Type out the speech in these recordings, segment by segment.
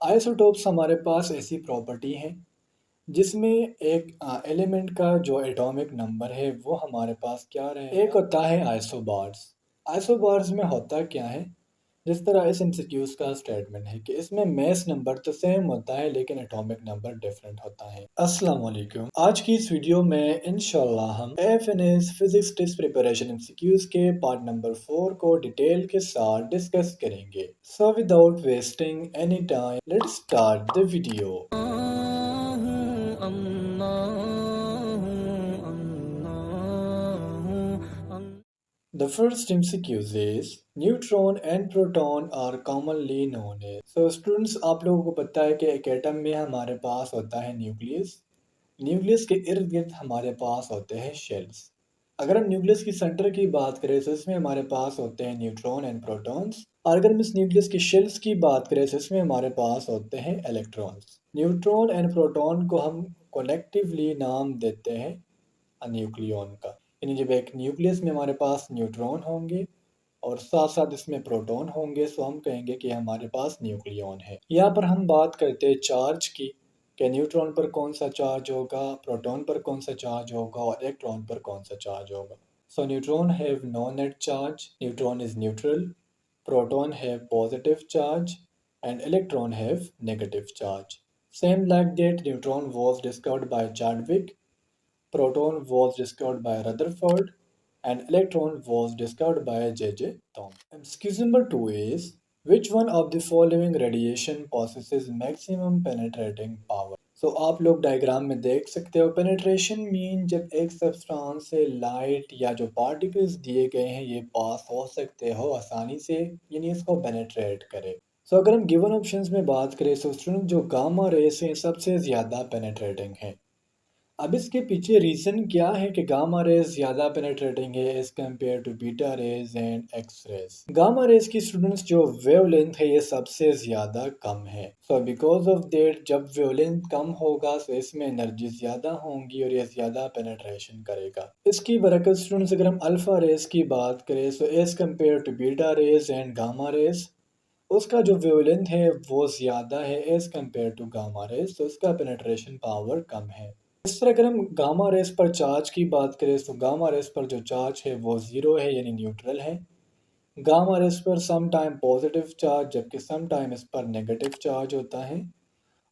Isotopes हमारे पास ऐसी property है जिसमें एक एलिमेंट का जो एटॉमिक नंबर है वो हमारे पास क्या रहे। एक होता है आइसोबार्स। आइसोबार्स में होता क्या है, जिस तरह इस एमसीक्यूज का स्टेटमेंट है कि इसमें मैस नंबर तो सेम होता है लेकिन एटॉमिक नंबर डिफरेंट होता है। अस्सलाम वालेकुम। आज की इस वीडियो में इंशाल्लाह हम FNS physics test preparation MCQs के पार्ट नंबर 4 को डिटेल के साथ डिस्कस करेंगे। So without wasting any time let's start the video. The first MCQ is neutron and proton are commonly known as. So students, आप लोगों को पता है कि एक एटम में हमारे पास होता है न्यूक्लियस। न्यूक्लियस के इर्द गिर्द हमारे पास होते हैं शेल्स। अगर हम न्यूक्लियस की सेंटर की बात करें तो इसमें हमारे पास होते हैं न्यूट्रॉन एंड प्रोटॉन्स। और अगर हम इस न्यूक्लियस की शेल्स की बात करें तो इसमें हमारे पास होते हैं इलेक्ट्रॉन्स। न्यूट्रॉन एंड प्रोटॉन को हम कलेक्टिवली नाम देते हैं न्यूक्लियॉन का। यानी जब एक न्यूक्लियस में हमारे पास न्यूट्रॉन होंगे और साथ साथ इसमें प्रोटॉन होंगे तो हम कहेंगे कि हमारे पास न्यूक्लियॉन है। यहाँ पर हम बात करते हैं चार्ज की, कि न्यूट्रॉन पर कौन सा चार्ज होगा, प्रोटॉन पर कौन सा चार्ज होगा और इलेक्ट्रॉन पर कौन सा चार्ज होगा। So neutron have no net charge, neutron is neutral, proton have positive charge and electron have negative charge. Same like that, neutron was discovered by Chadwick, proton was discovered by Rutherford, and electron was discovered by J.J. Thomson. Excuse number 2 is, which one of the following radiation possesses maximum penetrating power? So आप लोग diagram में देख सकते हो, penetration mean जब एक substance से light या जो पार्टिकल्स दिए गए हैं ये पास हो सकते हो आसानी से, यानी इसको पेनिट्रेट करे। अगर हम गिवन ऑप्शंस में बात करें तो स्टूडेंट जो गामा रेस है सबसे ज़्यादा पेनिट्रेटिंग है। अब इसके पीछे रीज़न क्या है कि गामा रेज ज़्यादा पेनिट्रेटिंग है as compare to beta rays and X rays. Gamma rays की स्टूडेंट्स जो वेवलेंथ है ये सबसे ज़्यादा कम है। सो बिकॉज ऑफ दैट जब वेवलेंथ कम होगा तो इसमें एनर्जी ज़्यादा होंगी और ये ज़्यादा पेनिट्रेशन करेगा। इसकी बरकत स्टूडेंट्स अगर हम अल्फ़ा रेज की बात करें तो as compare to beta rays and gamma rays उसका जो वेवलेंथ है वो ज़्यादा है as compare to gamma rays, तो उसका पेनिट्रेशन पावर कम है। इस तरह अगर हम गामा रेस पर चार्ज की बात करें तो गामा रेस पर जो चार्ज है वो ज़ीरो है यानी न्यूट्रल है। गामा रेस पर सम टाइम पॉजिटिव चार्ज जबकि सम टाइम इस पर नेगेटिव चार्ज होता है।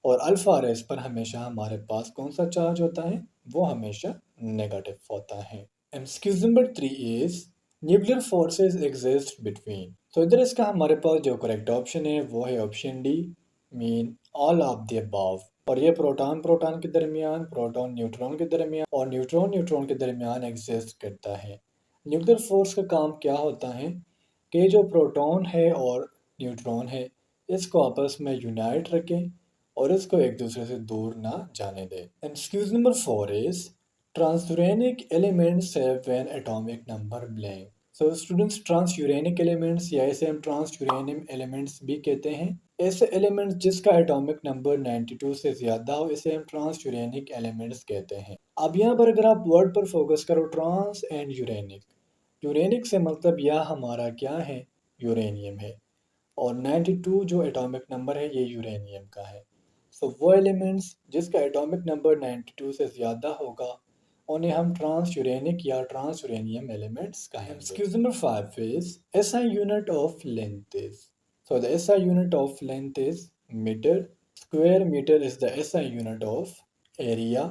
और अल्फ़ा रेस पर हमेशा हमारे पास कौन सा चार्ज होता है, वो हमेशा नेगेटिव होता है। Excuse number 3 is nuclear forces exist between. तो इधर इसका हमारे पास जो करेक्ट ऑप्शन है वो है option D, mean all of the above. और ये प्रोटॉन प्रोटॉन के दरमियान, प्रोटॉन न्यूट्रॉन के दरमियान और न्यूट्रॉन न्यूट्रॉन के दरमियान एग्जिस्ट करता है। न्यूक्लियर फोर्स का काम क्या होता है कि जो प्रोटॉन है और न्यूट्रॉन है इसको आपस में यूनाइट रखें और इसको एक दूसरे से दूर ना जाने दें। Excuse number 4 is transuranic elements have an atomic number blank. So students, transuranic elements या इसे हम ट्रांसयूरेनियम एलिमेंट्स भी कहते हैं। ऐसे एलिमेंट्स जिसका एटॉमिक नंबर 92 से ज़्यादा हो इसे हम ट्रांसयूरेनिक एलिमेंट्स कहते हैं। अब यहाँ पर अगर आप वर्ड पर फोकस करो ट्रांस एंड यूरेनिक, यूरेनिक से मतलब यह हमारा क्या है, यूरेनियम है। और 92 जो एटॉमिक नंबर है ये यूरेनियम का है। सो वो एलिमेंट्स जिसका एटॉमिक नंबर 92 से ज़्यादा होगा उन्हें हम ट्रांस यूरेनिक या ट्रांस यूरेनियम एलिमेंट्स कहेंगे। Excuse number 5 is SI unit of length is. So the SI unit of length is metre. Square metre is the SI unit of area.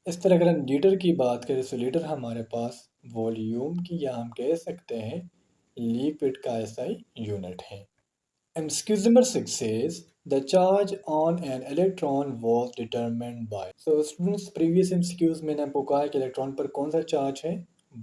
इस तरह अगर हम लीटर की बात करें तो लीटर हमारे पास वॉल्यूम की या हम कह सकते हैं लिक्विड का एसआई यूनिट है। Excuse number 6 says the charge on an electron was determined by. So students, previous MCQs मैंने आपको कहा है कि इलेक्ट्रॉन पर कौन सा चार्ज है,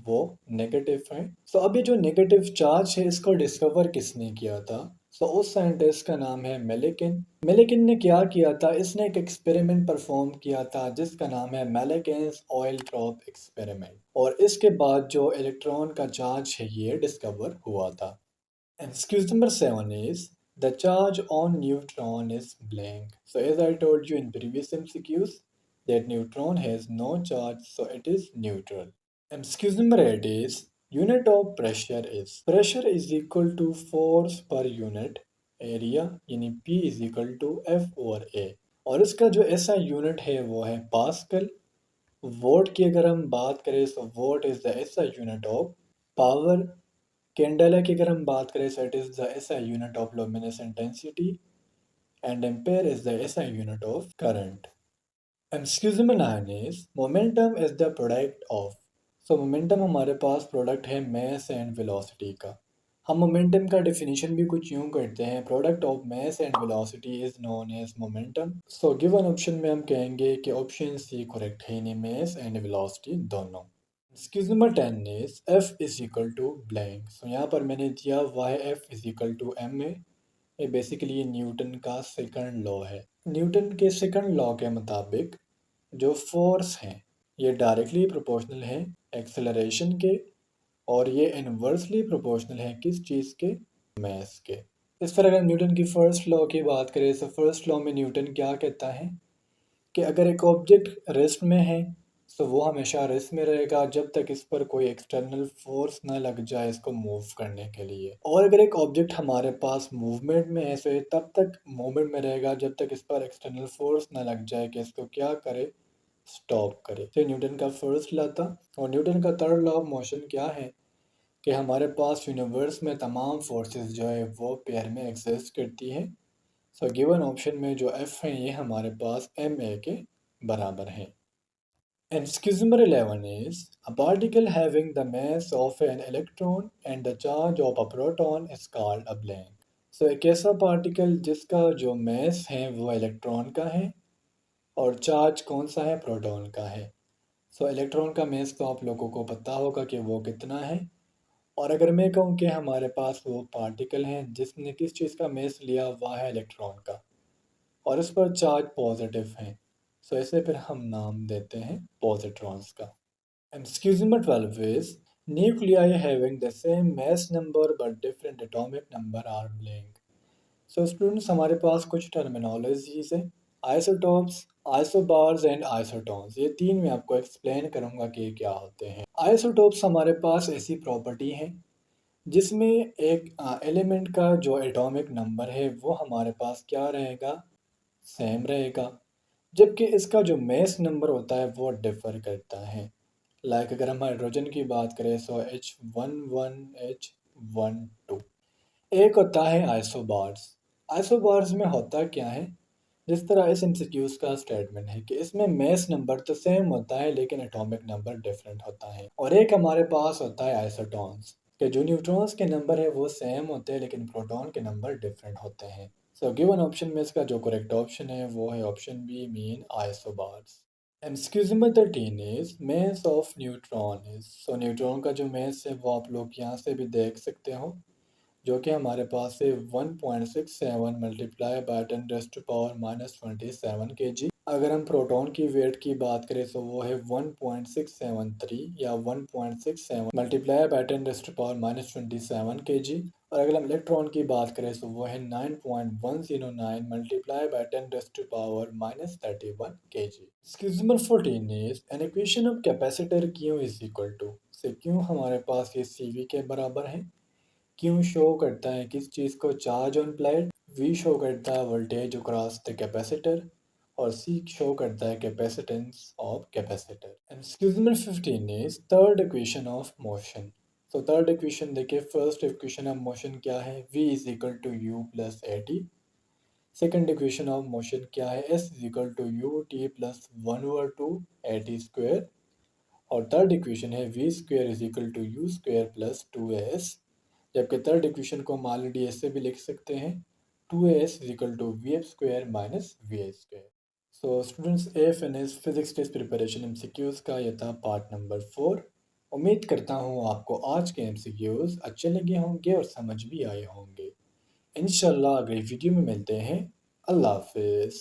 वो नेगेटिव है। अब ये जो नेगेटिव चार्ज है इसको डिस्कवर किसने किया था? उस साइंटिस्ट का नाम है मेलेकिन। मेलेकिन ने क्या किया था, इसने एक एक्सपेरिमेंट परफॉर्म किया था जिसका नाम है मेलेकिन्स ऑयल ड्रॉप एक्सपेरिमेंट। और इसके बाद जो इलेक्ट्रॉन का चार्ज है ये डिस्कवर हुआ था। Excuse number 7 is the charge on neutron is blank. So as I told you in previous MCQs that neutron has no charge, so it is neutral. Excuse number 8 is unit of pressure is. Pressure is equal to force per unit area यानी P is equal to F over A. और इसका जो ऐसा unit है वो है pascal. Vote की अगर हम बात करें तो वोट इज द ऐसा यूनिट ऑफ पावर। कैंडेला की अगर हम बात करें so it is the SI unit of luminescent intensity and ampere is the SI unit of current. And excusable ion is momentum is the product of। So momentum हमारे पास product है mass and velocity का। हम momentum का definition भी कुछ यूं करते हैं, product of mass and velocity is known as momentum। So given option में हम कहेंगे कि ऑप्शन सी करेक्ट है, यानी mass and velocity दोनों। Excuse number 10 is F is equal to blank. So यहाँ पर मैंने दिया वाई F is equal to M A. ये बेसिकली ये न्यूटन का सेकंड लॉ है। न्यूटन के सेकंड लॉ के मुताबिक जो फोर्स हैं ये डायरेक्टली प्रोपोर्शनल है एक्सेलरेशन के, और ये इनवर्सली प्रोपोर्शनल है किस चीज़ के, मैस के। इस पर अगर न्यूटन की फर्स्ट लॉ की बात करें तो फर्स्ट लॉ में न्यूटन क्या कहता है कि अगर एक ऑब्जेक्ट रेस्ट में है तो वो हमेशा रेस्ट में रहेगा जब तक इस पर कोई एक्सटर्नल फोर्स ना लग जाए इसको मूव करने के लिए। और अगर एक ऑब्जेक्ट हमारे पास मूवमेंट में है तो ये तब तक मूवमेंट में रहेगा जब तक इस पर एक्सटर्नल फोर्स ना लग जाए कि इसको क्या करे, स्टॉप करे। तो न्यूटन का फर्स्ट लॉ था। और न्यूटन का थर्ड लॉ ऑफ मोशन क्या है कि हमारे पास यूनिवर्स में तमाम फोर्सेस जो है वो पेयर में एग्जिस्ट करती है। सो गिवन ऑप्शन में जो एफ है ये हमारे पास एम ए के बराबर है। And excuse number 11 is a particle having the mass of an electron and the charge of a proton is called a blank. So एक ऐसा पार्टिकल जिसका जो mass है वो इलेक्ट्रॉन का है और चार्ज कौन सा है, प्रोटॉन का है। सो इलेक्ट्रॉन का mass तो आप लोगों को पता होगा कि वो कितना है। और अगर मैं कहूँ कि हमारे पास वो पार्टिकल है जिसने किस चीज़ का mass लिया, वह है इलेक्ट्रॉन का, और इस पर चार्ज पॉजिटिव है। सो इसे फिर हम नाम देते हैं पॉजिट्रॉन्स का। Excuse number 12 is nuclei having the same mass number but different atomic number are blank. So students हमारे पास कुछ टर्मिनोलॉजीज है, आइसोटॉप्स, आइसोबार्स एंड आइसोटॉन्स। ये तीन मैं आपको एक्सप्लेन करूंगा कि ये क्या होते हैं। आइसोटॉप्स हमारे पास ऐसी प्रॉपर्टी है जिसमें एक एलिमेंट का जो एटॉमिक नंबर है वो हमारे पास क्या रहेगा, सेम रहेगा, जबकि इसका जो मेस नंबर होता है वो डिफर करता है। लाइक अगर हम हाइड्रोजन की बात करें तो H11H12। एक होता है आइसोबार्स। आइसोबार्स में होता क्या है, जिस तरह इस एमसीक्यूज का स्टेटमेंट है कि इसमें मेस नंबर तो सेम होता है लेकिन एटॉमिक नंबर डिफरेंट होता है। और एक हमारे पास होता है आइसोटॉन्स, कि जो न्यूट्रॉन्स के नंबर है वो सेम होते हैं लेकिन प्रोटॉन के नंबर डिफरेंट होते हैं। सो गिवन ऑप्शन में इसका जो करेक्ट ऑप्शन है वो है option B, mean isobars. Excuse number 13 is mass of neutron is. So neutron का जो मेस है वो आप लोग यहाँ से भी देख सकते हो, जो कि हमारे पास है 1.67 मल्टीप्लाई बाय 10⁻⁻27 kg। अगर हम प्रोटॉन की वेट की बात करें तो वो है 1.673 या 1.67 मल्टीप्लाई बाय 10⁻⁻27 kg। और अगर हम इलेक्ट्रॉन की बात करें तो वो है 9.109 multiply by 10⁻31 kg। Excuse number 14 is an equation of capacitor Q is equal to. से Q हमारे पास ये CV के बराबर है। Q शो करता है किस चीज़ को, charge on plate. V show करता है वोल्टेज अक्रॉस द कैपेसिटर। और C शो करता है capacitance of capacitor. Excuse number 15 is third equation of motion. तो थर्ड इक्वेशन देखिए, फर्स्ट इक्वेशन ऑफ मोशन क्या है, V is equal to u plus a t. Second equation of motion क्या है, S is equal to u t plus 1/2 a t square. और third equation है V square is equal to u square plus 2as। जबकि third equation को हम already ऐसे भी लिख सकते हैं, 2as is equal to v f square minus v a square. So students, a finish physics test preparation MCQs का यह था पार्ट नंबर 4। उम्मीद करता हूँ आपको आज के एमसीक्यूज अच्छे लगे होंगे और समझ भी आए होंगे। इंशाल्लाह अगली वीडियो में मिलते हैं। अल्लाह हाफिज़।